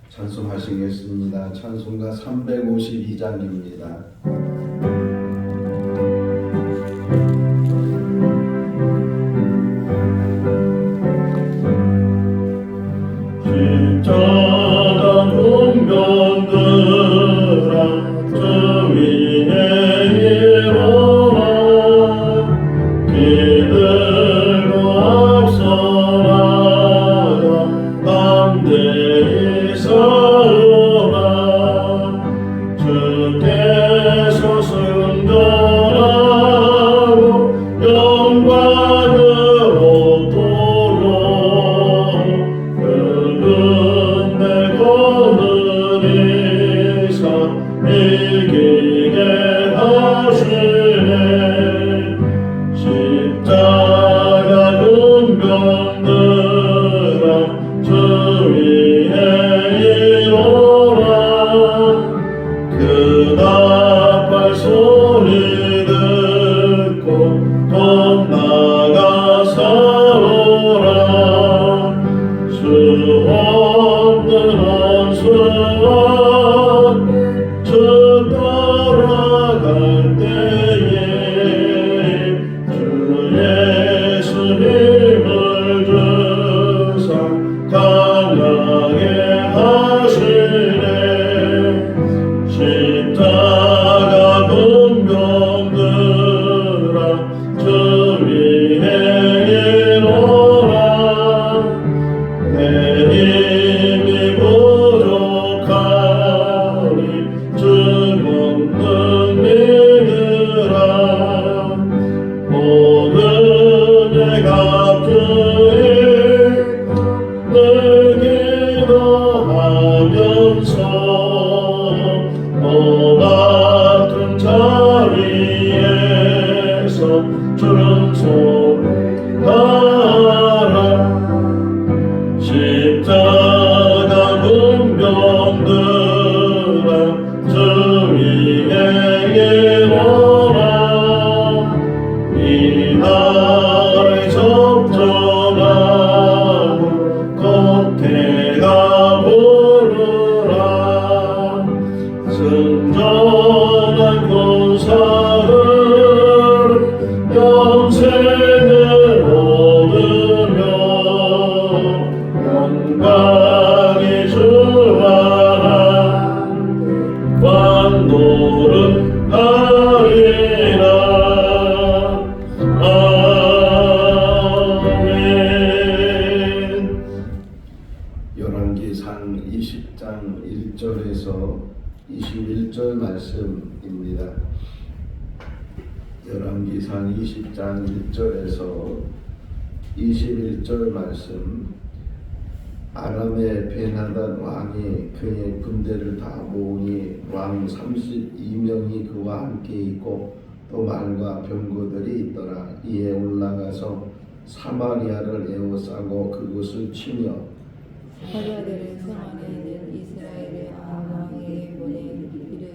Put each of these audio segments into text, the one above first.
찬송하시겠습니다. 찬송가 352장입니다. 십자가 군병들아 주 위에 일어나 기들고 앞서나가 담대히 싸우라 주께서 승전하고 영광을 얻도록 이기게 하시네. 십자가 군병들아 주 위에 일어나 그 나팔 소리 듣고 더 나아가 싸우라. 수 없는 원수와 주 따라갈 때에 주 예수님을 주사 강하게 하시네. 십자가 군병들아 주 위에 일어나 내 힘이 부족하니 주 없는 이들아 모든 내가 주의 늘 기도하면서 같은 자리에서 주는 소리하라. 십자가 군병들아 주 위에 일어나 이 나라에 접전하고 겉에가 부르라. 승전한 군사를 영생을 얻으며 영광이 주와 왕노를 하리라. 아멘. 열왕기상 20장 1절에서 21절 말씀입니다. 열왕기상 20장 1절에서 21절 말씀. 아람의 베나단 왕이 그의 군대를 다 모으니 왕 32명이 그와 함께 있고 또 말과 병거들이 있더라. 이에 올라가서 사마리아를 에워싸고 그곳을 치며 사자들을 성안에 있는 이스라엘의 왕에게 보내 이르기를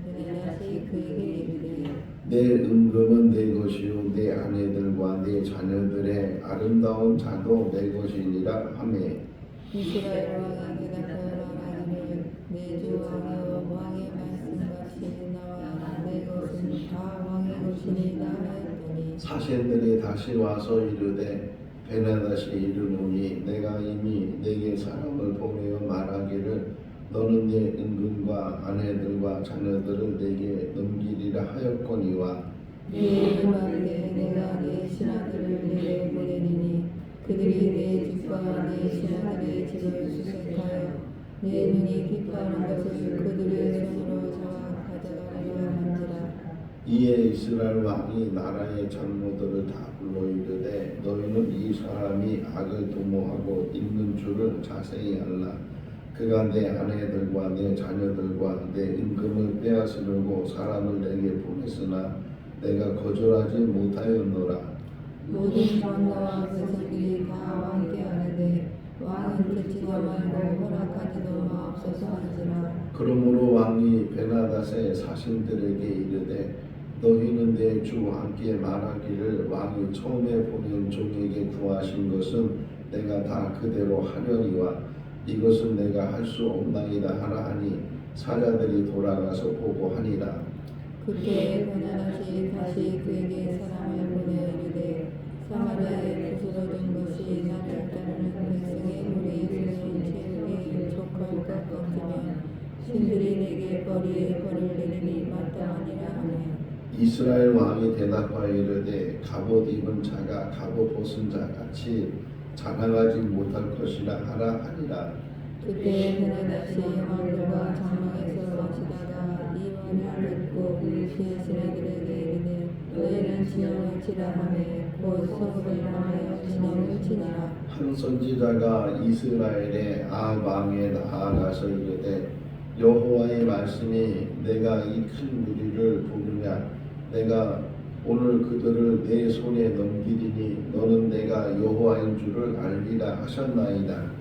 베냐시 그에게 이르되 내 은금은 내 것이요 내 아내들과 내 자녀들의 아름다운 자도 내 것이니라 하매 이스라엘 왕에게 나타나기를 내 주 왕이여 왕의 말씀같이 나와 내 것은 다 왕의 것이니라 하였더니 사신들이 다시 와서 이르되 베나다시 이르노니 내가 이미 내게 사람을 보내어 말하기를 너는 내 은금과 아내들과 자녀들을 내게 넘기리라 하였거니와 내 이르mar되 내가 내 신하들을 내게 보내리니 그들이 내 집과 내 신하들의 집을 수색하여 내 눈이 기뻐하는 것을 그들의 손으로 잡아 가져가려 한지라. 이에 이스라엘 왕이 나라의 장로들을 다 불러 이르되 너희는 이 사람이 악을 도모하고 있는 줄을 자세히 알라. 그가 내 아내들과 내 자녀들과 내 임금을 빼앗으려고 사람을 내게 보냈으나 내가 거절하지 못하였노라. 모든 장로와 백성들이 다 왕께 아뢰되 왕은 듣지도 말고 허락하지도 마옵소서 하지라. 그러므로 왕이 베나닷의 사신들에게 이르되 너희는 내 주와 함께 말하기를 왕이 처음에 보낸 종에게 구하신 것은 내가 다 그대로 하려니와 이것은 내가 할 수 없나이다 하라 하니 사자들이 돌아가서 보고 하니라. 그때 베나다시 다시 그에게 사람을 보내 이르되 사마리아에 부스러진 것이 나를 따르는 백성의 무리의 손을 채우기에 족할 것 같으면 신들이 내게 벌이에 벌을 내리니 마땅하니라 하며 이스라엘 왕이 대답하여 이르되 갑옷 입은 자가 갑옷 벗은 자 같이 자랑하지 못할 것이라 하라 하니라. 그때 베나다시 왕들과 장막에서 마시다가 이 말을 듣고 그의 신하들에게 이르되 너희는 진영을 치라 하며 곧 서로를 향하여 진영을 치니라. 한 선지자가 이스라엘의 아합 왕에 나아가서 이르되 여호와의 말씀이 내가 이 큰 무리를 보느냐 내가 오늘 그들을 내 손에 넘기리니 너는 내가 여호와인 줄을 알리라 하셨나이다.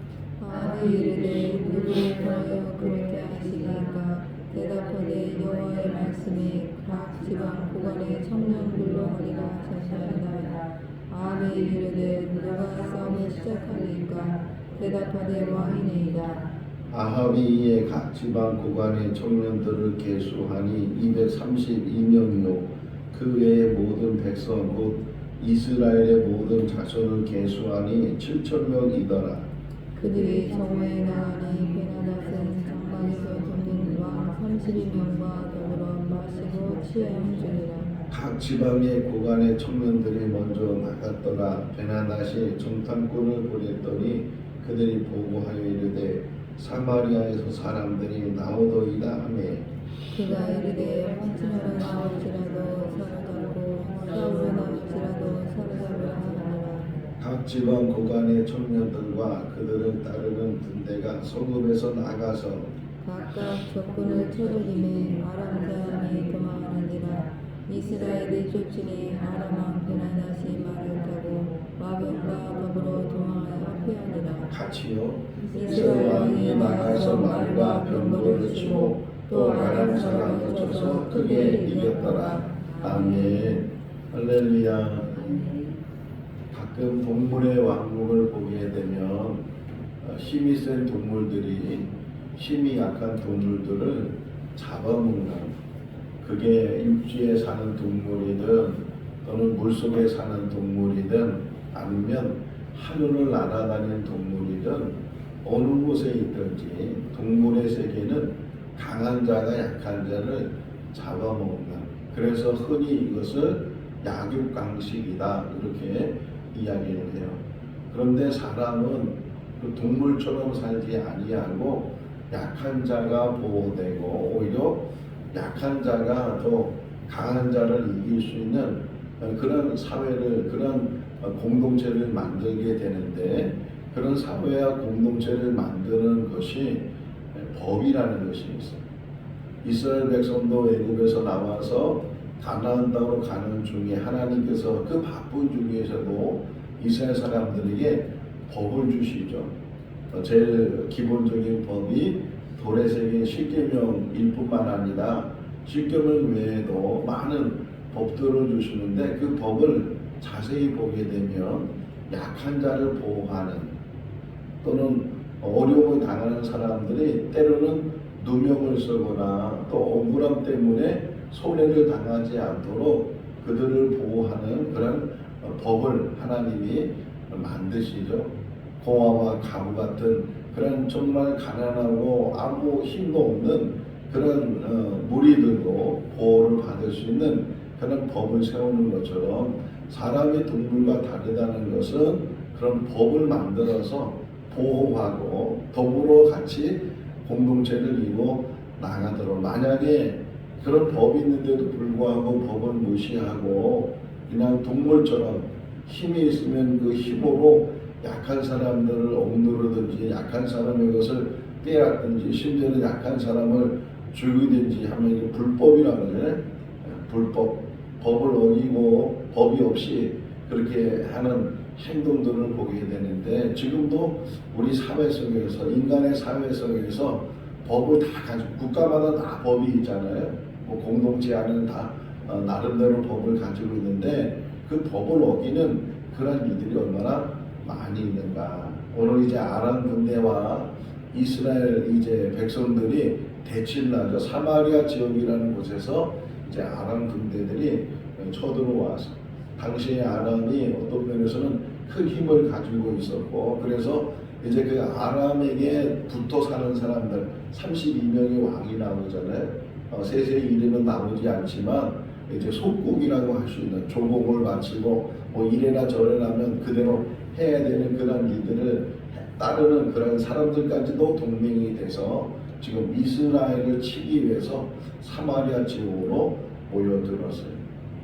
아합이 이르되 누구를 통하여 그렇게 하시리까 대답하되 여호와의 말씀이 각 지방 고관의 청년들로 하리라 하셨나이다. 아합이 이르되 누가 싸움을 시작하리까 대답하되 왕이니이다. 아합이 이에 각 지방 고관의 청년들을 계수하니 232명이요 그 외의 모든 백성 곧 이스라엘의 모든 자손을 계수하니 7,000명이더라. 그들이 정오에 나가니 베나닷은 장막에서 돕는 왕 32명과 더불어 마시고 취하는 중이라. 각 지방의 고관의 청년들이 먼저 나갔더라. 베나닷이 정탐꾼을 보냈더니 그들이 보고하여 이르되 사마리아에서 사람들이 나오더이다 하며 그가 이르되 황친하러 나올지라도 사로잡고 싸우러 나올지라도 사로잡으라 하니라. 각 지방 고관의 청년들과 그들을 따르는 군대가 성읍에서 나가서 각각 적군을 쳐들이매 아람 사람이 도망하느니라. 이스라엘이 쫓으니 아람 왕 베나닷이 말을 타고 마병과 더불어 도망하여 피하니라. 같이요 이스라엘 왕이 나가서 말과 병거를 치고 또 아람 사람을 쳐서 크게 이겼더라. 아멘. 할렐루야. 가끔 동물의 왕국을 보게 되면 힘이 센 동물들이 힘이 약한 동물들을 잡아먹는 그게 육지에 사는 동물이든 또는 물속에 사는 동물이든 아니면 하늘을 날아다니는 동물이든 어느 곳에 있든지 동물의 세계는 강한 자가 약한 자를 잡아먹는 그래서 흔히 이것을 약육강식이다 이렇게 이야기를 해요. 그런데 사람은 그 동물처럼 살지 아니하고 약한 자가 보호되고 오히려 약한 자가 더 강한 자를 이길 수 있는 그런 사회를 그런 공동체를 만들게 되는데 그런 사회와 공동체를 만드는 것이 법이라는 것이 있어요. 이스라엘 백성도 애굽에서 나와서 가나안 땅으로 가는 중에 하나님께서 그 바쁜 중에서도 이스라엘 사람들에게 법을 주시죠. 제일 기본적인 법이 돌에 새긴 십계명일 뿐만 아니라 십계명 외에도 많은 법들을 주시는데 그 법을 자세히 보게 되면 약한 자를 보호하는 또는 어려움을 당하는 사람들이 때로는 누명을 쓰거나 또 억울함 때문에 손해를 당하지 않도록 그들을 보호하는 그런 법을 하나님이 만드시죠. 고아와 가부 같은 그런 정말 가난하고 아무 힘도 없는 그런 무리들도 보호를 받을 수 있는 그런 법을 세우는 것처럼 사람이 동물과 다르다는 것은 그런 법을 만들어서 보호하고 더불어 같이 공동체를 이루어 나가도록 만약에 그런 법이 있는데도 불구하고 법을 무시하고 그냥 동물처럼 힘이 있으면 그 힘으로 약한 사람들을 억누르든지 약한 사람의 것을 빼앗든지 심지어는 약한 사람을 죽이든지 하면 이게 불법이라고 그래. 불법. 법을 어기고 법이 없이 그렇게 하는 행동들을 보게 되는데 지금도 우리 사회 속에서 인간의 사회 속에서 법을 다 가지고 국가마다 다 법이 있잖아요. 뭐 공동체 안에는 다 나름대로 법을 가지고 있는데 그 법을 어기는 그런 일들이 얼마나 많이 있는가. 오늘 이제 아람 군대와 이스라엘 이제 백성들이 대치를 하죠. 사마리아 지역이라는 곳에서 이제 아람 군대들이 쳐들어와서 당시에 아람이 어떤 면에서는 큰 힘을 가지고 있었고 그래서 이제 그 아람에게 붙어 사는 사람들 32명의 왕이 나오잖아요. 세세히 이름은 나오지 않지만 이제 속국이라고 할 수 있는 조공을 마치고 뭐 이래나 저래나 하면 그대로 해야 되는 그런 일들을 따르는 그런 사람들까지도 동맹이 돼서 지금 이스라엘을 치기 위해서 사마리아 지역으로 모여들었어요.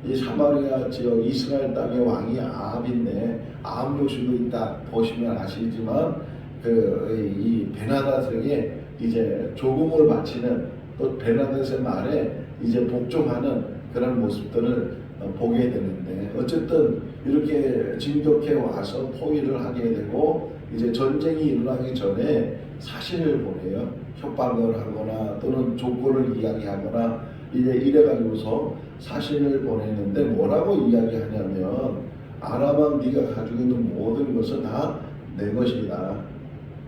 이 사마리아 지역 이스라엘 땅의 왕이 아합인데 아합 요시도 있다 보시면 아시지만 이 베나닷에게 이제 조공을 바치는 또 베나닷의 말에 이제 복종하는 그런 모습들을 보게 되는데 어쨌든 이렇게 진격해 와서 포위를 하게 되고 이제 전쟁이 일어나기 전에 사신을 보내요. 협박을 하거나 또는 조건을 이야기하거나 이제 이래가지고서 사신을 보내는데 뭐라고 이야기하냐면 아람아 네가 가지고 있는 모든 것은 다 내 것이다.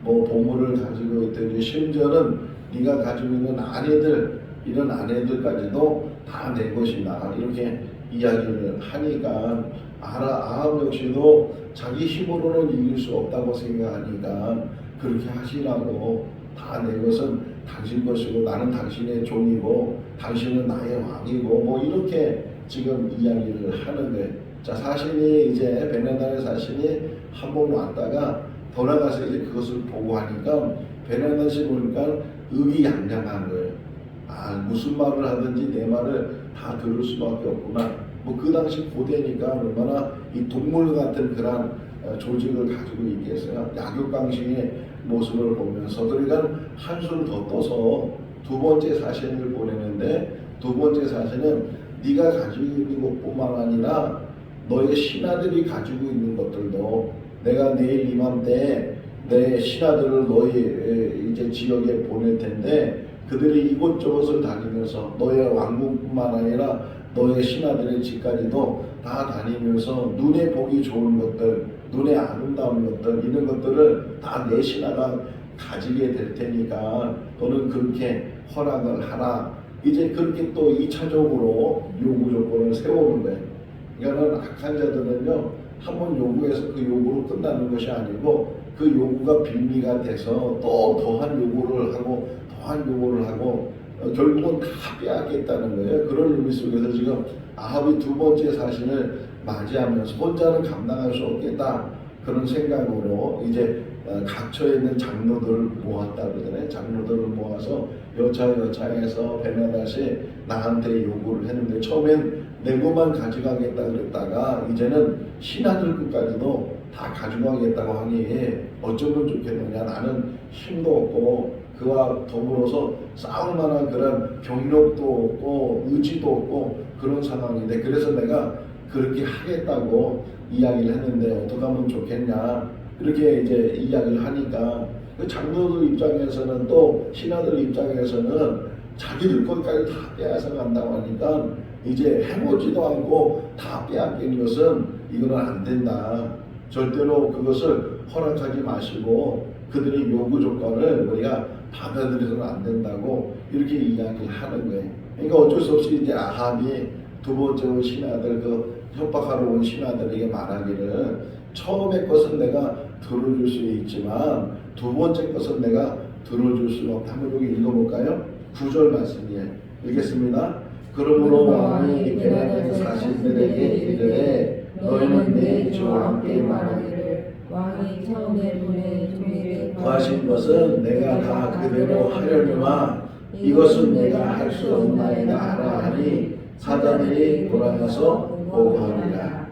뭐 보물을 가지고 있든지 심지어는 네가 가지고 있는 아내들 이런 아내들까지도 다 내 것이다. 이렇게 이야기를 하니까 아합 역시도 자기 힘으로는 이길 수 없다고 생각하니까 그렇게 하시라고 다 내 것은 당신 것이고 나는 당신의 종이고 당신은 나의 왕이고 뭐 이렇게 지금 이야기를 하는 거예요. 자 사신이 이제 베나닷의 사신이 한 번 왔다가 돌아가서 이제 그것을 보고 하니까 베나닷이 보니까 의기양양한 거예요. 아 무슨 말을 하든지 내 말을 다 들을 수밖에 없구나. 뭐 그 당시 고대니까 얼마나 이 동물 같은 그런 조직을 가지고 있겠어요. 약육강식의 모습을 보면서 그러니까 한술 더 떠서 두 번째 사신을 보내는데 두 번째 사신은 네가 가지고 있는 것뿐만 아니라 너의 신하들이 가지고 있는 것들도 내가 내일 이맘때 내 신하들을 너희 이제 지역에 보낼 텐데 그들이 이곳저곳을 다니면서 너의 왕궁뿐만 아니라 너의 신하들의 집까지도 다 다니면서 눈에 보기 좋은 것들, 눈에 아름다운 것들 이런 것들을 다 내 신하가 가지게 될 테니까 너는 그렇게 허락을 하라. 이제 그렇게 또 2차적으로 요구 조건을 세우는 거예요. 그러니까 악한 자들은요 한번 요구해서 그 요구로 끝나는 것이 아니고 그 요구가 빌미가 돼서 또 더한 요구를 하고 더한 요구를 하고 결국은 다 빼앗겠다는 거예요. 그런 의미 속에서 지금 아합이 두 번째 사신을 맞이하면서 혼자는 감당할 수 없겠다 그런 생각으로 이제 각처에 있는 장로들을 모았다 그러잖아요. 장로들을 모아서 여차여차해서 베나닷이 나한테 요구를 했는데 처음엔 내고만 가져가겠다 그랬다가 이제는 신하들 것까지도 다 가져가겠다고 하니 어쩌면 좋겠느냐. 나는 힘도 없고 그와 더불어서 싸울 만한 그런 경력도 없고 의지도 없고 그런 상황인데 그래서 내가 그렇게 하겠다고 이야기를 했는데 어떻게 하면 좋겠냐 이렇게 이제 이야기를 하니까 그 장로들 입장에서는 또 신하들 입장에서는 자기들 것까지 다 빼앗아 간다고 하니까 이제 해보지도 않고 다 빼앗긴 것은 이거는 안 된다. 절대로 그것을 허락하지 마시고 그들의 요구 조건을 우리가 받아들여서는 안 된다고 이렇게 이야기를 하는 거예요. 그러니까 어쩔 수 없이 이제 아합이 두 번째 온 신하들 그 협박하러 온 신하들에게 말하기를 처음의 것은 내가 들어줄 수 있지만 두 번째 것은 내가 들어줄 수는 없다. 한번 여기 읽어볼까요? 9절 말씀이에요. 읽겠습니다. 그러므로 왕이 베나닷 사신들에게 이르되 너희는 내 주와 함께 말하기를 왕이 처음에 보낸 종에게 구하신 것은 내가 다 그대로 하려니와 이것은 내가 할 수 없나이다 하라 하니 사자들이 돌아가서 보고하니라.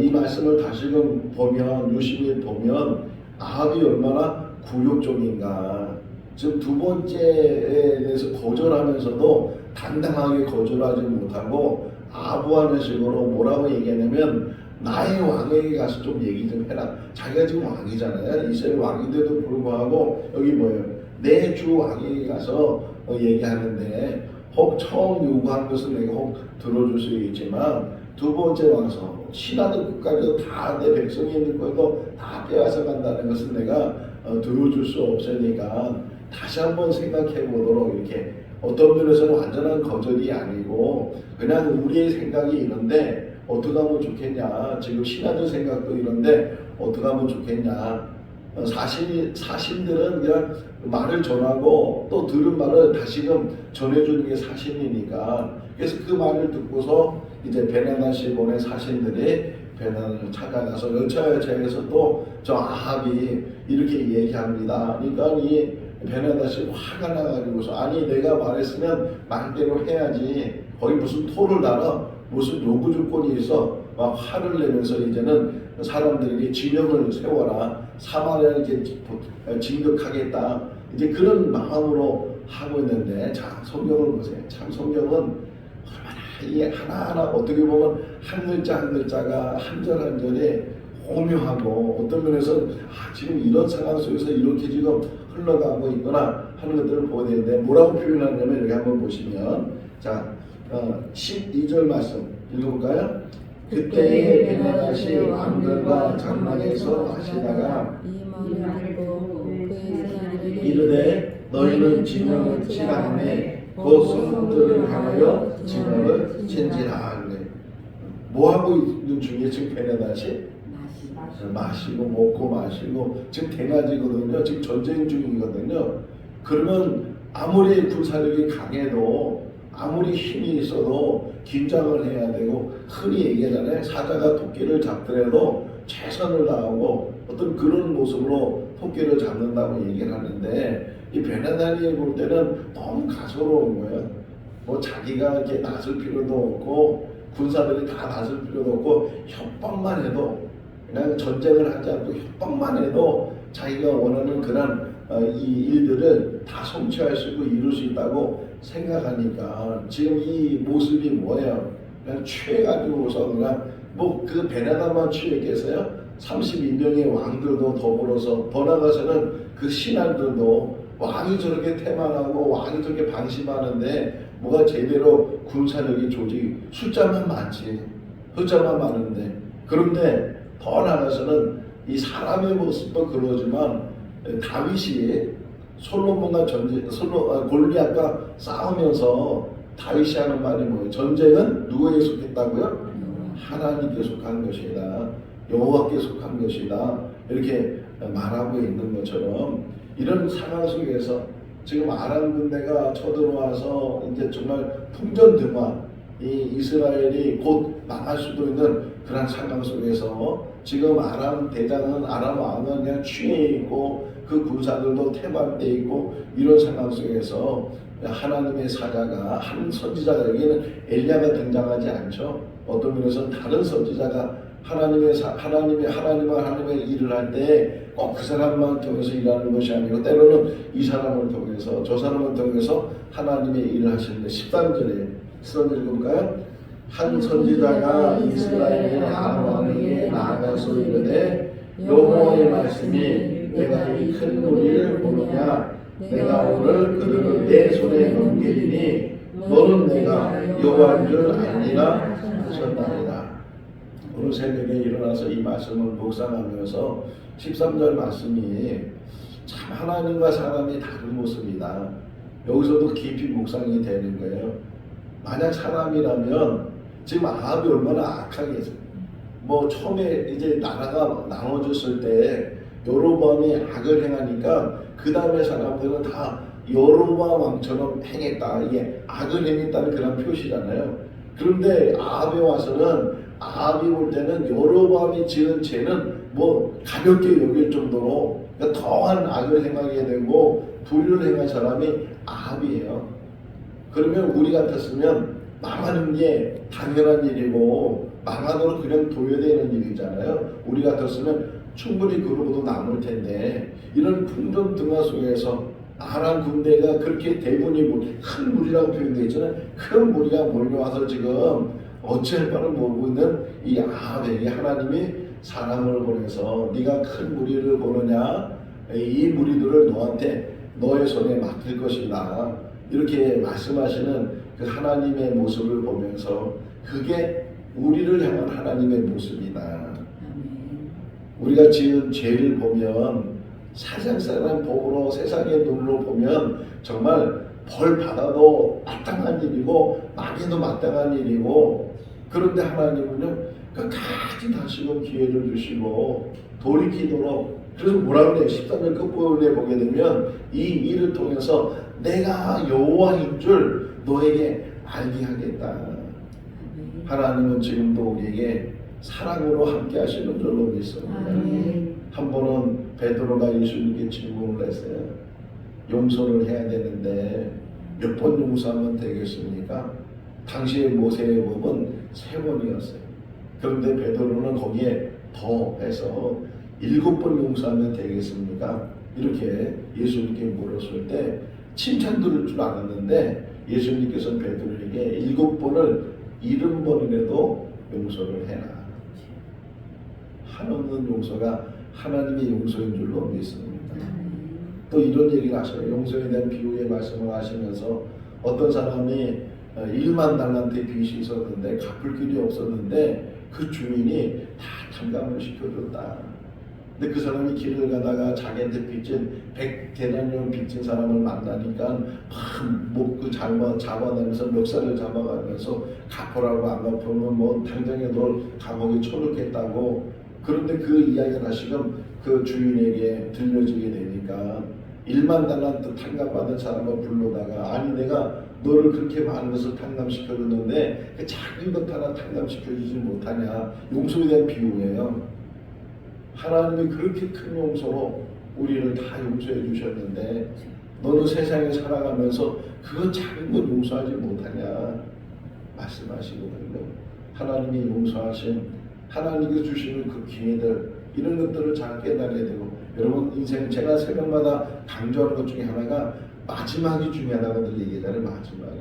이 말씀을 다시금 보면 유심히 보면 아합이 얼마나 굴욕적인가. 지금 두 번째에 대해서 거절하면서도 당당하게 거절하지 못하고 아부하는 식으로 뭐라고 얘기하냐면 나의 왕에게 가서 좀 얘기 좀 해라. 자기가 지금 왕이잖아요. 이스라엘 왕인데도 불구하고 여기 뭐예요? 내 주 왕에게 가서 얘기하는데 혹 처음 요구한 것은 내가 혹 들어줄 수 있지만 두 번째 와서 신하들 끝까지도 다 내 백성이 있는 것도 다 빼앗아 간다는 것은 내가 들어줄 수 없으니까 다시 한번 생각해 보도록 이렇게 어떤 면에서는 완전한 거절이 아니고 그냥 우리의 생각이 이런데 어떻게 하면 좋겠냐, 지금 신하들 생각도 이런데 어떻게 하면 좋겠냐. 사신들은 그냥 말을 전하고 또 들은 말을 다시금 전해주는 게 사신이니까, 그래서 그 말을 듣고서 이제 베나다시 보낸 사신들이 베나다를 찾아가서 여차여차해서 또 저 아합이 이렇게 얘기합니다. 그러니까 이 베나다시 화가 나가지고서 아니 내가 말했으면 말대로 해야지, 거기 무슨 토를 달아, 무슨 요구 조건이 있어, 막 화를 내면서 이제는 사람들에게 진영을 세워라, 사마리아를 이렇게 진격하겠다, 이제 그런 마음으로 하고 있는데, 자 성경을 보세요. 참 성경은 얼마나 이 하나하나 어떻게 보면 한 글자 한 글자가 한 절 한 절에 오묘하고 어떤 면에서 지금 이런 상황 속에서 이렇게 지금 흘러가고 있구나 하는 것들을 보야 되는데, 뭐라고 표현하냐면 이렇게 한번 보시면, 자 12절 말씀 읽어볼까요? 그때에 베나다시 왕들과 장막에서 마시다가 이 말을 듣고 그의 신하들에게 이르되 너희는 진영을 치라하매 곧 성들을 향하여 진영을 친지라. 뭐 하고 있는 중에 지금 베나다시 마시고 먹고 마시고 지금 대낮이거든요. 지금 전쟁 중이거든요. 그러면 아무리 군사력이 강해도 아무리 힘이 있어도 긴장을 해야 되고, 흔히 얘기하잖아요. 사자가 토끼를 잡더라도 최선을 다하고 어떤 그런 모습으로 토끼를 잡는다고 얘기를 하는데, 이 베나다니 볼 때는 너무 가소로운 거예요. 뭐 자기가 이렇게 나설 필요도 없고 군사들이 다 나설 필요도 없고, 협박만 해도 그냥 전쟁을 하지 않고 협박만 해도 자기가 원하는 그런 이 일들을 다 성취할 수 있고 이룰 수 있다고 생각하니까 지금 이 모습이 뭐예요? 그냥 취해가지고서 그냥 뭐 그 베나다만 취했겠어요? 32명의 왕들도 더불어서 더 나가서는 그 신하들도 왕이 저렇게 태만하고 왕이 저렇게 방심하는데 뭐가 제대로 군사력이 조직 숫자만 많지, 숫자만 많은데, 그런데 더 나가서는 이 사람의 모습도 그러지만 다윗이 솔로몬과 골리앗과 싸우면서 다윗이 하는 말이 뭐예요? 전쟁은 누구에게 속했다고요? 하나님께 속한 것이다, 여호와께 속한 것이다, 이렇게 말하고 있는 것처럼, 이런 상황 속에서 지금 아람 군대가 쳐들어와서 이제 정말 풍전등화, 이 이스라엘이 곧 망할 수도 있는 그런 상황 속에서 지금 아람 대장은, 아람 왕은 그냥 취해 있고 그 군사들도 태반돼 있고, 이런 상황 속에서 하나님의 사자가, 한 선지자가, 여기는 엘리야가 등장하지 않죠. 어떤 면에서는 다른 선지자가 하나님의 일을 할 때 꼭 그 사람만 통해서 일하는 것이 아니고 때로는 이 사람을 통해서 저 사람을 통해서 하나님의 일을 하시는데, 13절에 읽어볼까요? 한 선지자가 이스라엘의 아람 왕에게 나아가서 이르되 여호와의 말씀이 내가 이 큰 무리를 보느냐, 내가 오늘 그들을 내 손에 넘기리니 너는 내가 여호와인 줄 아니라 하셨나이다. 오늘 새벽에 일어나서 이 말씀을 묵상하면서 13절 말씀이 참 하나님과 사람이 다른 모습이다. 여기서도 깊이 묵상이 되는 거예요. 만약 사람이라면 지금 아합이 얼마나 악하겠어요. 뭐 처음에 이제 나라가 나눠졌을 때 여로보암이 악을 행하니까 그 다음에 사람들은 다 여로보암 왕처럼 행했다, 이게 악을 행했다는 그런 표시잖아요. 그런데 아합에 와서는, 아합이 볼 때는 여로보암이 지은 죄는 뭐 가볍게 여길 정도로, 그러니까 더한 악을 행하게 되고 불의를 행한 사람이 아합이에요. 그러면 우리 같았으면 망하는 게 당연한 일이고 망하도록 그냥 도여되는 일이잖아요. 우리 같았으면 충분히 그러고도 남을 텐데, 이런 풍전등화 속에서 아람 군대가 그렇게 대군이 큰 무리라고 표현되어 있잖아요. 큰 무리가 몰려와서 지금 어찌할 바를 모르고 있는 이 아합에게 하나님이 사람을 보내서 네가 큰 무리를 보느냐, 이 무리들을 너한테 너의 손에 맡길 것이다, 이렇게 말씀하시는 그 하나님의 모습을 보면서 그게 우리를 향한 하나님의 모습이다. 우리가 지은 죄를 보면 세상 사람 보고 세상의 눈으로 보면 정말 벌 받아도 마땅한 일이고 망해도 마땅한 일이고, 그런데 하나님은요 끝까지 다시금 기회를 주시고 돌이키도록, 그래서 뭐라 그래요? 13절 끝부분에 보게 되면 이 일을 통해서 내가 여호와인 줄 너에게 알게 하겠다. 하나님은 지금도 우리에게 사랑으로 함께 하시는 줄로 믿습니다. 한 번은 베드로가 예수님께 질문을 했어요. 용서를 해야 되는데 몇 번 용서하면 되겠습니까? 당시의 모세의 법은 3번이었어요. 그런데 베드로는 거기에 더 해서 7번 용서하면 되겠습니까? 이렇게 예수님께 물었을 때 칭찬 들을 줄 알았는데 예수님께서는 베드로에게 7번을 70번이라도 용서를 해라. 한없는 용서가 하나님의 용서인 줄로 믿습니다. 또 이런 얘기를 하셔요. 용서에 대한 비유의 말씀을 하시면서 어떤 사람이 1만 달란트의 빚이 있었는데 갚을 길이 없었는데 그 주인이 다 탕감을 시켜줬다. 근데 그 사람이 길을 가다가 자기한테 빚진 100데나리온 빚진 사람을 만나니까 그 잡아내면서 멱살을 잡아가면서 갚으라고, 안 갚으면 뭐 당장에 널 감옥에 쳐넣겠다고. 그런데 그 이야기가 다시금 그 주인에게 들려지게 되니까 1만 달란트 탕감받은 사람을 불러다가, 아니 내가 너를 그렇게 많은 것을 탕감시켜줬는데 그 작은 것 하나 탕감시켜주지 못하냐. 용서에 대한 비유예요. 하나님이 그렇게 큰 용서로 우리를 다 용서해 주셨는데 너는 세상에 살아가면서 그건 작은 건 용서하지 못하냐 말씀하시거든요. 하나님이 용서하신, 하나님께서 주시는 그 기회들, 이런 것들을 잘 깨달아야 되고, 여러분 인생 제가 새벽마다 강조하는 것 중에 하나가 마지막이 중요하다고 얘기하잖아요. 마지막이.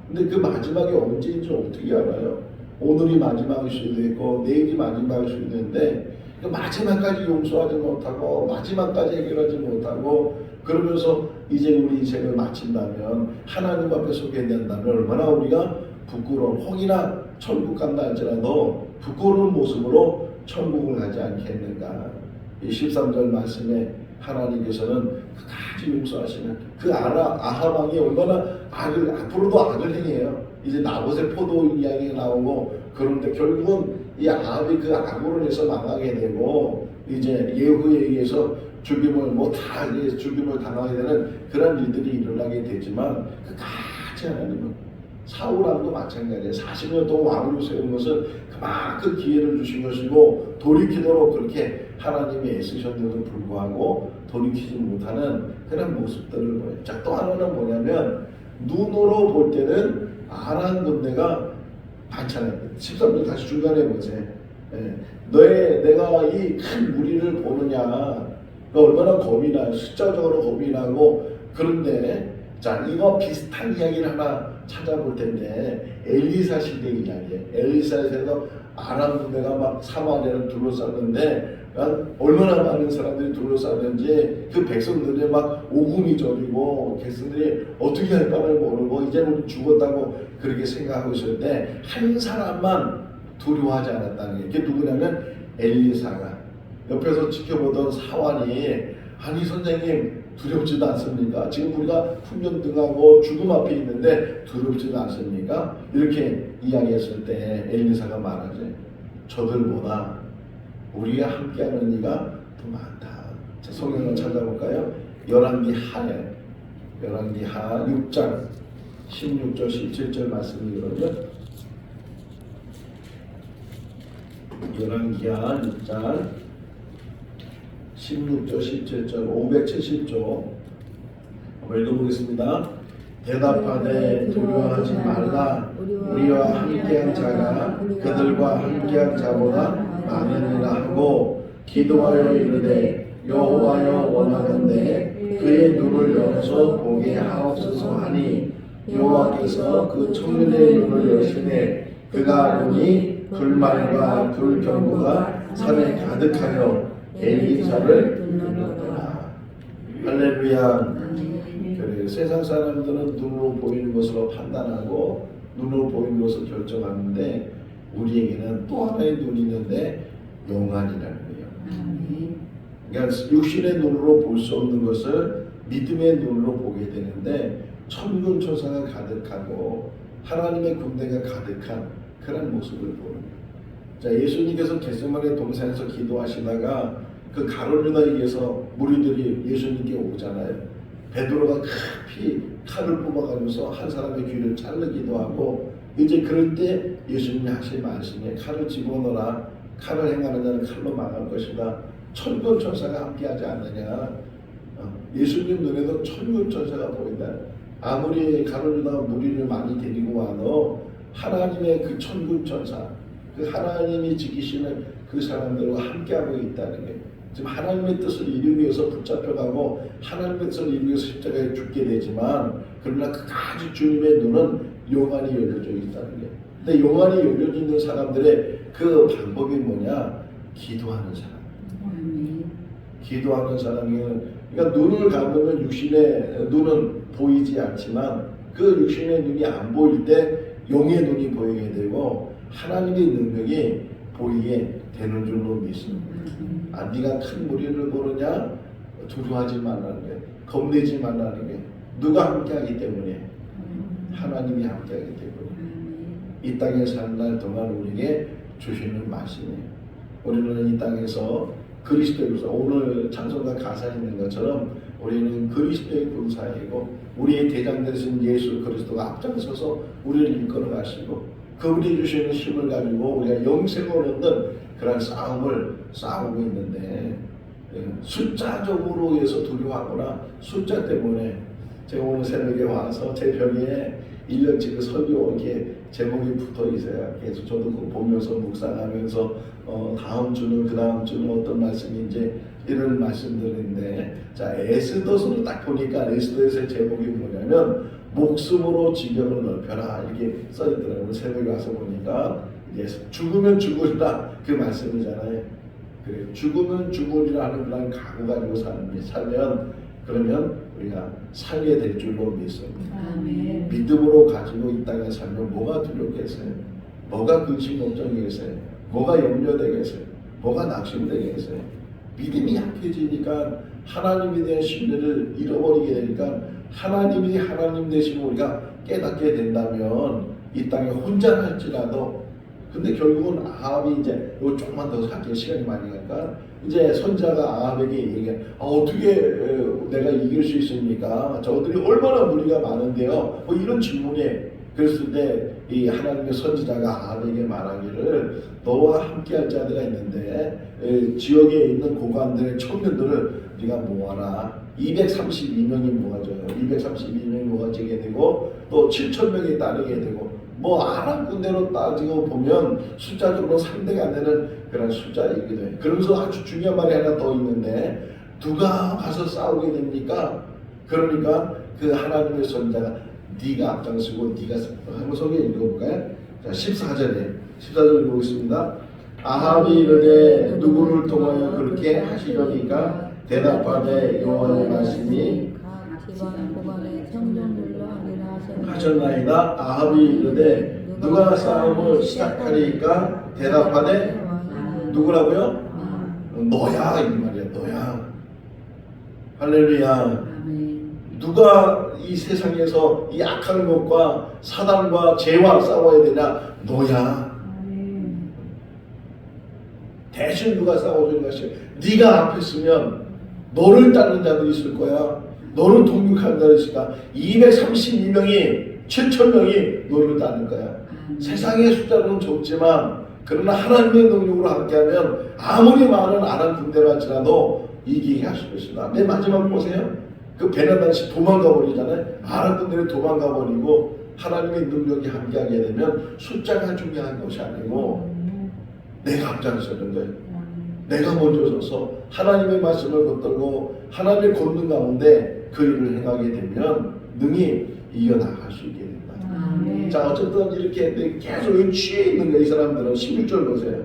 근데 그 마지막이 언제인지 어떻게 알아요? 오늘이 마지막일 수도 있고 내일이 마지막일 수도 있는데 그 마지막까지 용서하지 못하고 마지막까지 해결하지 못하고 그러면서 이제 우리 인생을 마친다면, 하나님 앞에 서게 된다면 얼마나 우리가 부끄러운, 혹이나 천국 간다 할지라도 부끄러운 모습으로 천국을 가지 않겠는가. 이 13절 말씀에 하나님께서는 끝까지 용서하시는 그 아합 왕이 얼마나 앞으로도 악을 행해요. 이제 나봇의 포도 이야기가 나오고, 그런데 결국은 이 아합이 그 악으로 인해서 망하게 되고 이제 예후에 의해서 죽임을 죽임을 당하게 되는 그런 일들이 일어나게 되지만, 끝까지 하나님은 사울왕도 마찬가지예요. 40년 동안 왕으로 세운 것은 그만큼 기회를 주신 것이고 돌이키도록 그렇게 하나님이 애쓰셨는데도 불구하고 돌이키지 못하는 그런 모습들을 보여요. 자, 또 하나는 뭐냐면 눈으로 볼 때는 아란 군대가 많잖아요. 13절 다시 중간에 보세요. 내가 이 큰 무리를 보느냐, 얼마나 겁이 나요. 숫자적으로 겁이 나고. 그런데 자, 이거 비슷한 이야기를 하나 찾아볼 텐데 엘리사 시대 이야기예요. 엘리사에서 아람 군대가 막 사마리아를 둘러쌌는데 얼마나 많은 사람들이 둘러쌌는지 그 백성들이 막 오금이 저리고 백성들이 어떻게 할 바를 모르고 이제 우리 죽었다고 그렇게 생각하고 있을 때 한 사람만 두려워하지 않았다는 게, 그게 누구냐면 엘리사가 옆에서 지켜보던 사환이, 아니 선생님 두렵지도 않습니까? 지금 우리가 훈련 등하고 죽음 앞에 있는데 두렵지도 않습니까? 이렇게 이야기했을 때 엘리사가 말하지, 저들보다 우리가 함께하는 이가 더 많다. 자, 성경을 찾아볼까요? 열왕기하에, 열왕기하 6장 16절 17절 말씀이거든요. 열왕기하 6장 16절 17절 570조 읽어보겠습니다. 대답하되 두려워하지 말라. 우리와 함께한 자가 그들과 함께한 자보다 많으니라 하고 기도하여 이르되 여호와여 원하건대 그의 눈을 열어서 보게 하옵소서 하니 여호와께서 그 청년의 눈을 여시되 그가 보니 불말과 불경고가 산에 가득하여 엘리사를 불렀더라. 할렐루야. 그래, 세상 사람들은 눈으로 보이는 것으로 판단하고 눈으로 보이는 것을 결정하는데 우리에게는 또 하나의 눈이 있는데 영안이라는 거예요. 그러니까 육신의 눈으로 볼 수 없는 것을 믿음의 눈으로 보게 되는데 천군 천사가 가득하고 하나님의 군대가 가득한 그런 모습을 보는 거예요. 자, 예수님께서 겟세마네 동산에서 기도하시다가 그 가로유다에게서 무리들이 예수님께 오잖아요. 베드로가 급히 칼을 뽑아가면서 한 사람의 귀를 자르기도 하고, 이제 그럴 때 예수님이 하신 말씀에 칼을 집어넣어라. 칼을 행하는 자는 칼로 망할 것이다. 천군 천사가 함께하지 않느냐. 예수님 눈에도 천군 천사가 보인다. 아무리 가로유다 무리를 많이 데리고 와도 하나님의 그 천군 천사, 그 하나님이 지키시는 그 사람들과 함께하고 있다는 게, 지금 하나님의 뜻을 이루기 위해서 붙잡혀가고 하나님의 뜻을 이루기 위해서 십자가에 죽게 되지만, 그러나 끝까지 주님의 눈은 영안이 열려져 있다는 게. 근데 영안이 열려져 있는 사람들의 그 방법이 뭐냐? 기도하는 사람. 기도하는 사람이면, 그러니까 눈을 감으면 육신의 눈은 보이지 않지만 그 육신의 눈이 안 보일 때 영의 눈이 보이게 되고 하나님의 능력이 보이게 되는 줄로 믿습니다. 아, 네가 큰 무리를 보느냐? 두려워하지 말라는 게, 겁내지 말라는 게, 누가 함께하기 때문에? 하나님이 함께하기 때문에. 이 땅에 사는 날 동안 우리에게 주시는 말씀이에요. 우리는 이 땅에서 그리스도로서, 오늘 찬송가 가사에 있는 것처럼 우리는 그리스도의 군사이고 우리의 대장 되신 예수 그리스도가 앞장서서 우리를 이끌어 가시고 그분이 주시는 힘을 가지고 우리가 영생을 얻는 그런 싸움을 싸우고 있는데, 숫자적으로 해서 두려워하거나 숫자 때문에, 제가 오늘 새벽에 와서 제 벽에 1년치 그 설교 이렇게 제목이 붙어 있어요. 계속 저도 그거 보면서 묵상하면서 다음 주는, 그 다음 주는 어떤 말씀이 이제 이런 말씀들인데, 자, 에스더서를 딱 보니까 에스더에서의 제목이 뭐냐면 목숨으로 지경을 넓혀라 이렇게 써있더라고요. 새벽에 와서 보니까 이제 죽으면 죽으리라 그 말씀이잖아요. 그래, 죽으면 죽으리라 하는 그런 각오 가지고 살면 그러면 우리가 살게 될 줄로 믿습니다. 아멘. 믿음으로 가지고 이 땅에 살면 뭐가 두렵겠어요? 뭐가 근심 걱정이겠어요? 뭐가 염려되겠어요? 뭐가 낙심되겠어요? 믿음이 약해지니까 하나님에 대한 신뢰를 잃어버리게 되니까, 하나님이 하나님 되시면 우리가 깨닫게 된다면 이 땅에 혼자 할지라도, 근데 결국은 아합이 이제 요 조금만 더 살게 시간이 많이 가니까 이제 선자가 아합에게 얘기해, 어떻게 내가 이길 수 있습니까? 저들이 얼마나 무리가 많은데요? 뭐 이런 질문에, 그랬을 때 이 하나님의 선지자가 아합에게 말하기를, 너와 함께할 자들이 있는데 지역에 있는 고관들의 청년들을 네가 모아라. 232명이 모아져요. 232명이 모아지게 되고 또 7,000명이 따르게 되고, 뭐 아람 군대로 따지고 보면 숫자적으로 상대가 안 되는 그런 숫자이기도 해요. 그러면서 아주 중요한 말이 하나 더 있는데, 누가 가서 싸우게 됩니까? 그러니까 그 하나님의 선자가 네가 앞장서고 네가 한번 소개 읽어볼까요? 자, 14절 읽어보겠습니다. 아합이 이르되 누구를 통하여 그렇게 하시려니까? 대답하되 여호와의 말씀이 각 지방 고관의 청년들로 하리라 하셨나이다. 아합이 이르되 누가 싸움을 시작하리까? 대답하되 누구라고요? 너야 이 말이야. 너야. 할렐루야. 누가 이 세상에서 이 악한 것과 사단과 죄와 싸워야 되냐? 너야. 대신 누가 싸워주는 것이, 네가 앞에 있으면 너를 따르는 자들이 있을 거야. 너를 동력하는 자들이 있을까? 232명이 7,000명이 너를 따를 거야. 세상의 숫자로는 적지만 그러나 하나님의 능력으로 함께하면 아무리 많은 아람 군대만지라도 이기게 하실 것이다. 맨 마지막 보세요. 그 베나단시 도망가 버리잖아요. 아람 군대는 도망가 버리고 하나님의 능력이 함께하게 되면 숫자가 중요한 것이 아니고 내가 앞장서는 거예요. 내가 먼저 서서 하나님의 말씀을 붙들고 하나님의 권능 가운데 그 일을 행하게 되면 능히 이겨나갈 수 있게 된다. 자, 어쨌든 이렇게 계속 취해 있는 거예요. 이 사람들은 16절 보세요.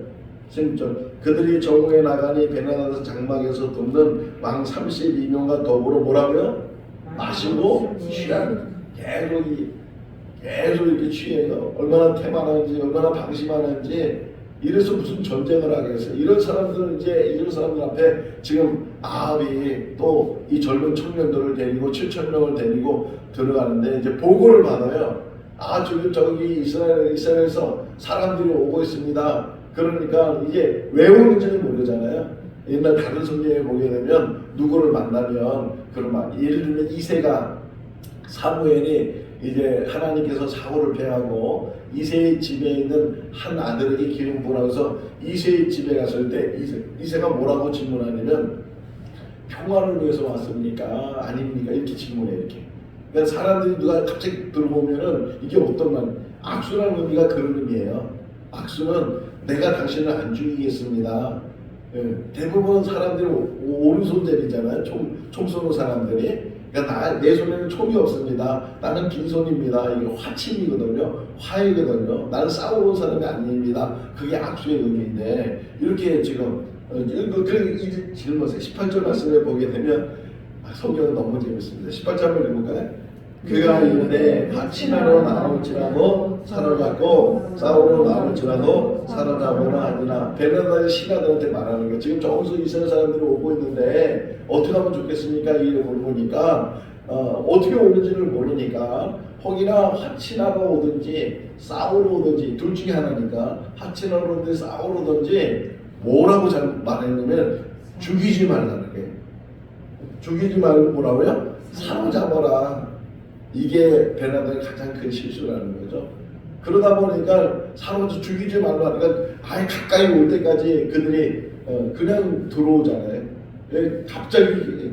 16절. 그들이 정오에 나가니 베나단에서 장막에서 돕는 왕 32명과 더불어 뭐라고요? 마시고 취하는. 계속 이렇게 취해요. 얼마나 태만한지, 얼마나 방심하는지. 이래서 무슨 전쟁을 하겠어요. 이런 사람들 앞에 지금 아합이 또 이 젊은 청년들을 데리고 7,000명을 데리고 들어가는데 이제 보고를 받아요. 아, 저기 이스라엘에서 사람들이 오고 있습니다. 그러니까 이게 왜 오는지는 모르잖아요. 옛날 다른 성경에 보게 되면 누구를 만나면 그러면 예를 들면 이새가 사무엘이 이제 하나님께서 사울을 패하고 이새의 집에 있는 한 아들에게 기름 부으라고 해서 이새의 집에 갔을 때 이새가 뭐라고 질문하냐면 평화를 위해서 왔습니까? 아닙니까? 이렇게 질문해 이렇게. 그러니까 사람들이 누가 갑자기 들어보면은 이게 어떤 말? 악수라는 의미가 그런 의미예요. 악수는 내가 당신을 안 죽이겠습니다. 예, 대부분 사람들이 오른손잡이잖아요. 총 쏘는 사람들이. 그러니까 내 손에는 총이 없습니다. 나는 빈손입니다. 이게 화침이거든요. 화이거든요. 나는 싸우는 사람이 아닙니다. 그게 악수의 의미인데 이렇게 지금 이 질문에 18절 말씀을 보게 되면 성경은 너무 재밌습니다. 18절 한번 읽어볼까요? 그가 이르되 화친하러 나올지라도 살아났고 싸우러 나올지라도 살아나거나 아니나 베나다의 신하들한테 말하는 거예요. 지금 저기서 이스라엘 사람들이 오고 있는데 어떻게 하면 좋겠습니까? 이를 물어보니까 어떻게 오는지를 모르니까 혹이나 화친하러 오든지 싸우러 오든지 둘 중에 하나니까 화친하러 오든지 싸우러 오든지 뭐라고 잘 말했냐면 죽이지 말라는 거예요. 죽이지 말고 뭐라고요? 사로잡아라. 이게 베나다의 가장 큰 실수라는 거죠. 그러다 보니까 사람들 죽이지 말고 하니까 아예 가까이 올 때까지 그들이 그냥 들어오잖아요. 갑자기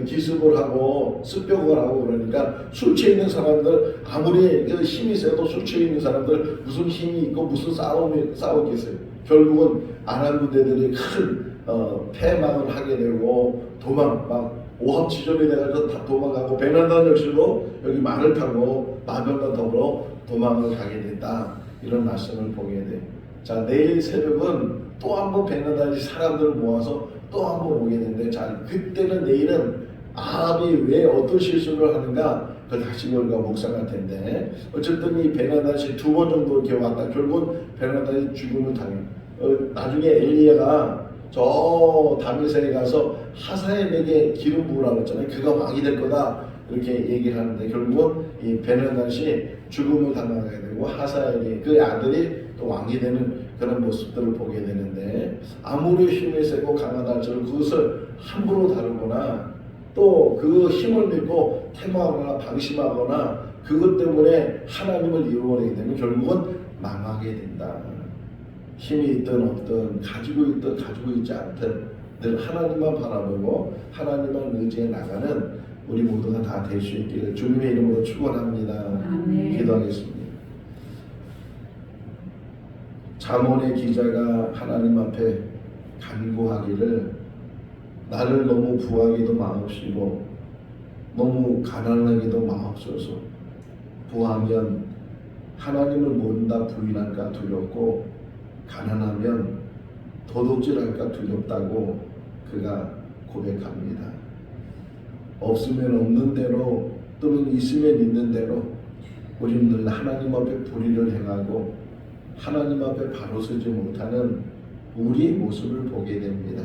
기습을 하고 습격을 하고 그러니까 술 취해 있는 사람들 아무리 힘이 있어도 술 취해 있는 사람들 무슨 힘이 있고 무슨 싸우겠어요. 결국은 아람 부대들이 큰 패망을 하게 되고 도망 막 오합지졸이 돼가지고 다 도망가고 베나다 역시도 여기 말을 타고 나병과 더불어 도망을 가게 됐다. 이런 말씀을 보게 돼. 자, 내일 새벽은 또 한번 베나다의 사람들을 모아서 또 한번 오게 되는데, 자, 그때는 내일은 아합이 왜 어떤 실수를 하는가 그걸 다시 우리가 묵상할 텐데, 어쨌든 이 베나다시 2번 정도 이렇게 왔다. 결국은 베나다시 죽음을 당해. 나중에 엘리야가 저 다윗에 가서 하사엘에게 기름 부으라고 했잖아요. 그가 왕이 될 거다 이렇게 얘기를 하는데 결국은 이 베나다시 죽음을 당하게 되고 하사엘이 그 아들이 또 왕이 되는 그런 모습들을 보게 되는데, 아무리 힘이 세고 강하다 할지라도 그것을 함부로 다루거나 또 그 힘을 믿고 태모하거나 방심하거나 그것 때문에 하나님을 이루어내게 되면 결국은 망하게 된다. 힘이 있든 없든 가지고 있든 가지고 있지 않든 늘 하나님만 바라보고 하나님만 의지해 나가는 우리 모두가 다 될 수 있기를 주님의 이름으로 축원합니다. 아멘. 기도하겠습니다. 잠언의 기자가 하나님 앞에 간구하기를 나를 너무 부하기도 마옵시고 너무 가난하기도 마옵소서. 부하면 하나님을 모른다 부인할까 두렵고 가난하면 도둑질할까 두렵다고 그가 고백합니다. 없으면 없는 대로 또는 있으면 있는 대로 우리는 늘 하나님 앞에 불의를 행하고 하나님 앞에 바로 서지 못하는 우리 모습을 보게 됩니다.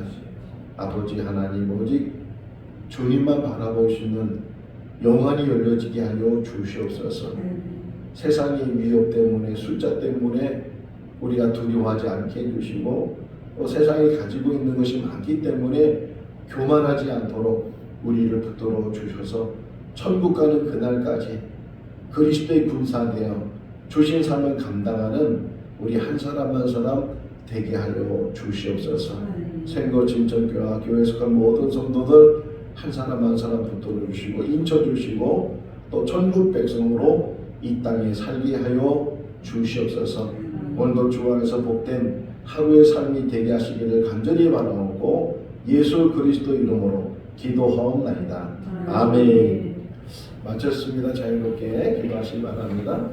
아버지 하나님, 오직 주님만 바라보시는 영안이 열려지게 하여 주시옵소서. 세상의 위협 때문에 숫자 때문에 우리가 두려워하지 않게 해주시고 또 세상이 가지고 있는 것이 많기 때문에 교만하지 않도록 우리를 붙들어 주셔서 천국 가는 그날까지 그리스도의 군사되어 주신 사명을 감당하는 우리 한 사람 한 사람 되게 하여 주시옵소서. 생거 진천교와 교회 속한 모든 성도들 한 사람 한 사람 붙들어 주시고 인쳐 주시고 또 천국 백성으로 이 땅에 살게 하여 주시옵소서. 오늘도 주 안에서 복된 하루의 삶이 되게 하시기를 간절히 바라옵고 예수 그리스도 이름으로 기도하옵나이다. 아멘. 마쳤습니다. 자유롭게 기도하시기 바랍니다.